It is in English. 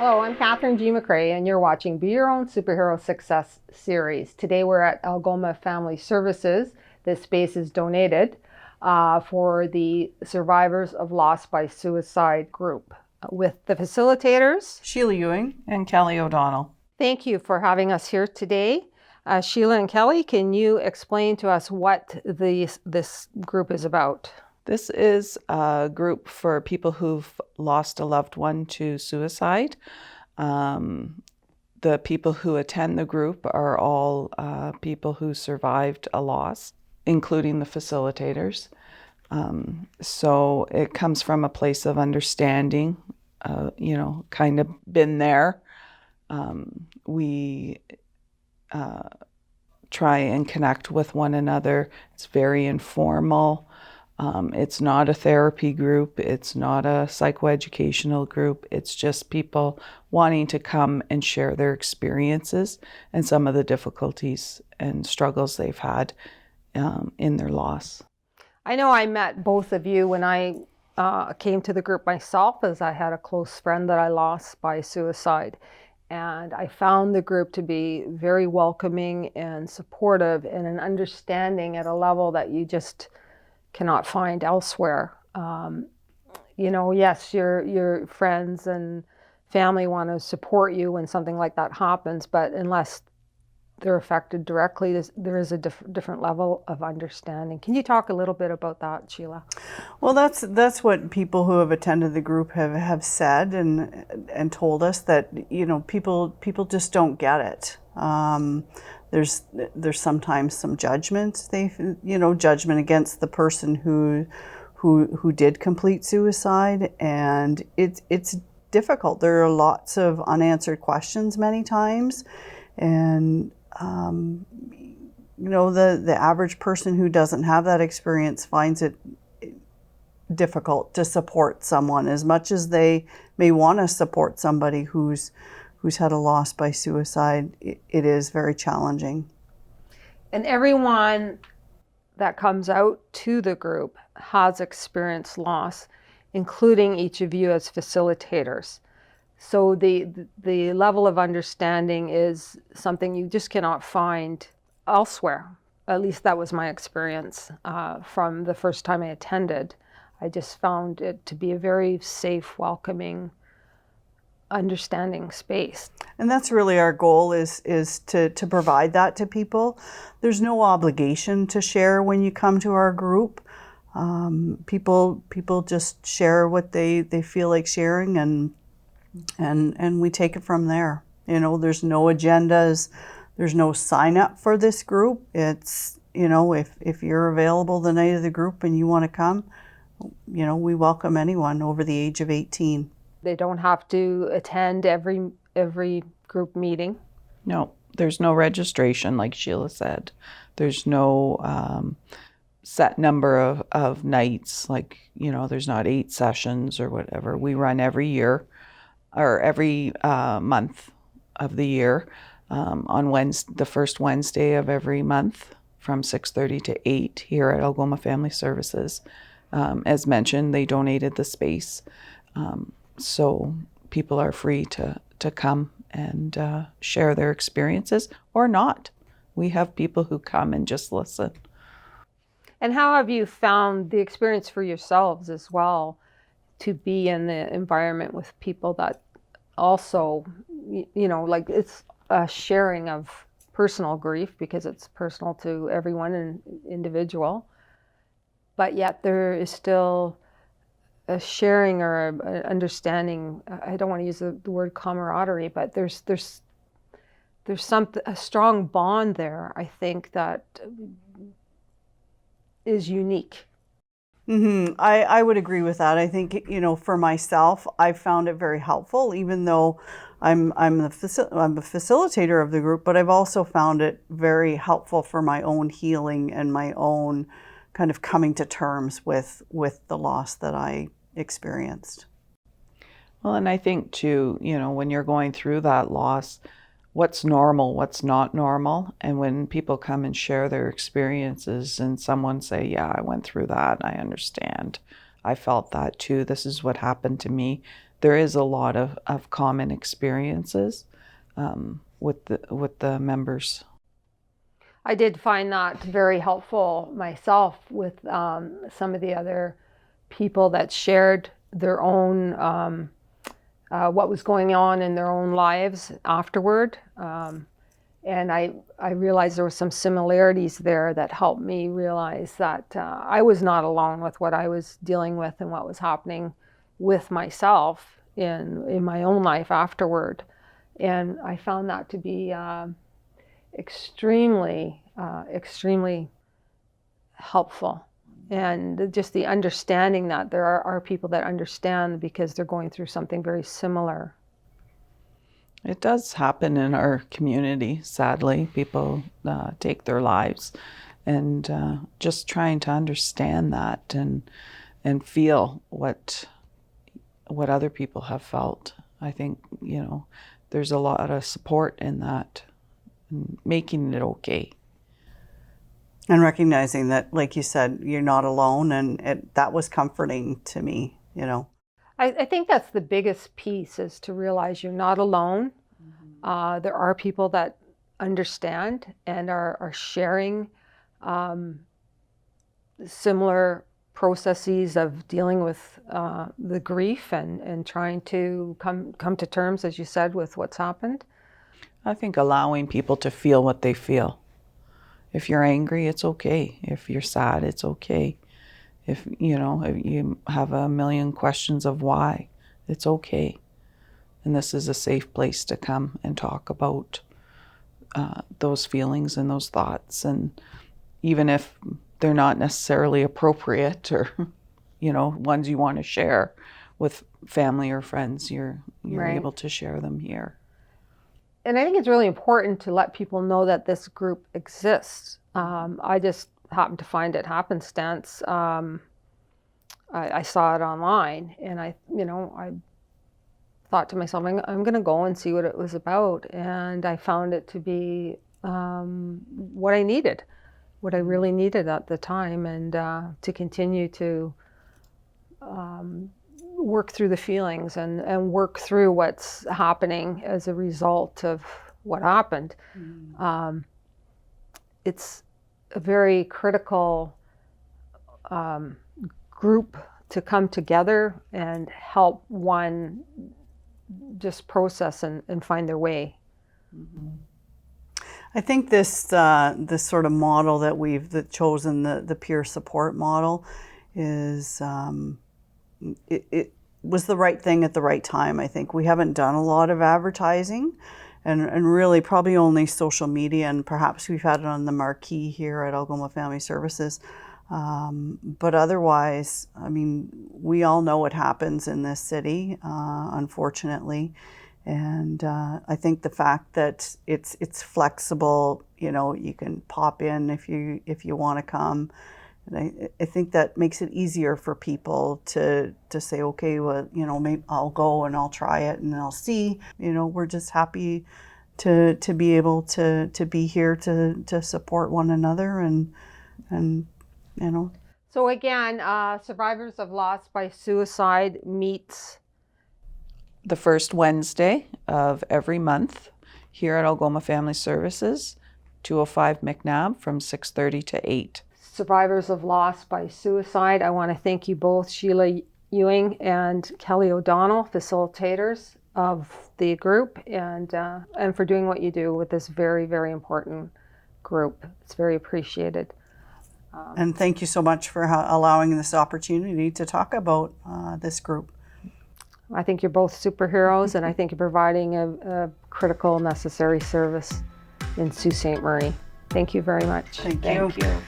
Hello, I'm Katherine G. McRae, and you're watching Be Your Own Superhero Success Series. Today we're at Algoma Family Services. This space is donated for the Survivors of Loss by Suicide group with the facilitators, Sheila Ewing and Kelly O'Donnell. Thank you for having us here today. Sheila and Kelly, can you explain to us what this group is about? This is a group for people who've lost a loved one to suicide. The people who attend the group are all people who survived a loss, including the facilitators. So it comes from a place of understanding, kind of been there. We try and connect with one another. It's very informal. It's not a therapy group. It's not a psychoeducational group. It's just people wanting to come and share their experiences and some of the difficulties and struggles they've had in their loss. I know I met both of you when I came to the group myself, as I had a close friend that I lost by suicide. And I found the group to be very welcoming and supportive and an understanding at a level that you just cannot find elsewhere. Yes, your friends and family want to support you when something like that happens, but unless they're affected directly, there is a different level of understanding. Can you talk a little bit about that, Sheila? Well, that's what people who have attended the group have said and told us, that people just don't get it. There's sometimes some judgment. Judgment against the person who did complete suicide, and it's difficult. There are lots of unanswered questions many times, and the average person who doesn't have that experience finds it difficult to support someone as much as they may want to support somebody who's had a loss by suicide. It is very challenging. And everyone that comes out to the group has experienced loss, including each of you as facilitators. So the level of understanding is something you just cannot find elsewhere. At least that was my experience from the first time I attended. I just found it to be a very safe, welcoming, understanding space. And that's really our goal, is to provide that to people. There's no obligation to share when you come to our group. People just share what they feel like sharing, and we take it from there. There's no agendas, there's no sign up for this group. It's, if you're available the night of the group and you want to come, we welcome anyone over the age of 18. They don't have to attend every group meeting. No, there's no registration, like Sheila said. There's no set number of nights, like, there's not 8 sessions or whatever. We run every year, or every month of the year, on the first Wednesday of every month from 6:30 to 8 here at Algoma Family Services. As mentioned, they donated the space. So people are free to come and share their experiences, or not. We have people who come and just listen. And how have you found the experience for yourselves as well, to be in the environment with people that also, like, it's a sharing of personal grief, because it's personal to everyone and individual, but yet there is still a sharing or an understanding. I don't want to use the word camaraderie, but there's a strong bond there, I think, that is unique. Mm-hmm. I would agree with that. I think, for myself, I found it very helpful, even though I'm a facilitator of the group, but I've also found it very helpful for my own healing and my own kind of coming to terms with the loss that I experienced. Well, and I think too, when you're going through that loss, what's normal, what's not normal. And when people come and share their experiences and someone say, yeah, I went through that, I understand, I felt that too, this is what happened to me, there is a lot of common experiences with the members. I did find that very helpful myself with some of the other people that shared their own what was going on in their own lives afterward. And I realized there were some similarities there that helped me realize that I was not alone with what I was dealing with and what was happening with myself in my own life afterward. And I found that to be extremely helpful. And just the understanding that there are people that understand because they're going through something very similar. It does happen in our community, sadly. People take their lives, and just trying to understand that and feel what other people have felt. I think, there's a lot of support in that, and making it okay. And recognizing that, like you said, you're not alone, and that was comforting to me, I think that's the biggest piece, is to realize you're not alone. There are people that understand and are sharing similar processes of dealing with the grief and trying to come to terms, as you said, with what's happened. I think allowing people to feel what they feel. If you're angry, it's okay. If you're sad, it's okay. If you have a million questions of why, it's okay. And this is a safe place to come and talk about those feelings and those thoughts. And even if they're not necessarily appropriate or, ones you want to share with family or friends, you're Right. able to share them here. And I think it's really important to let people know that this group exists. I just happened to find it happenstance. I saw it online, and I thought to myself, I'm going to go and see what it was about. And I found it to be what I needed, what I really needed at the time, and to continue to work through the feelings and work through what's happening as a result of what happened. It's a very critical group to come together and help one just process and find their way. I think this sort of model that we've chosen, the peer support model, is it was the right thing at the right time. I think we haven't done a lot of advertising, and really probably only social media, and perhaps we've had it on the marquee here at Algoma Family Services. But otherwise, I mean, we all know what happens in this city, unfortunately. And I think the fact that it's flexible, you can pop in if you want to come. And I think that makes it easier for people to say, okay, well, maybe I'll go and I'll try it and I'll see. We're just happy to be able to be here to support one another and. So again, Survivors of Loss by Suicide meets the first Wednesday of every month here at Algoma Family Services, 205 McNabb, from 6:30 to 8. Survivors of Loss by Suicide. I want to thank you both, Sheila Ewing and Kelly O'Donnell, facilitators of the group, and for doing what you do with this very, very important group. It's very appreciated. And thank you so much for allowing this opportunity to talk about this group. I think you're both superheroes, and I think you're providing a critical, necessary service in Sault Ste. Marie. Thank you very much. Thank you.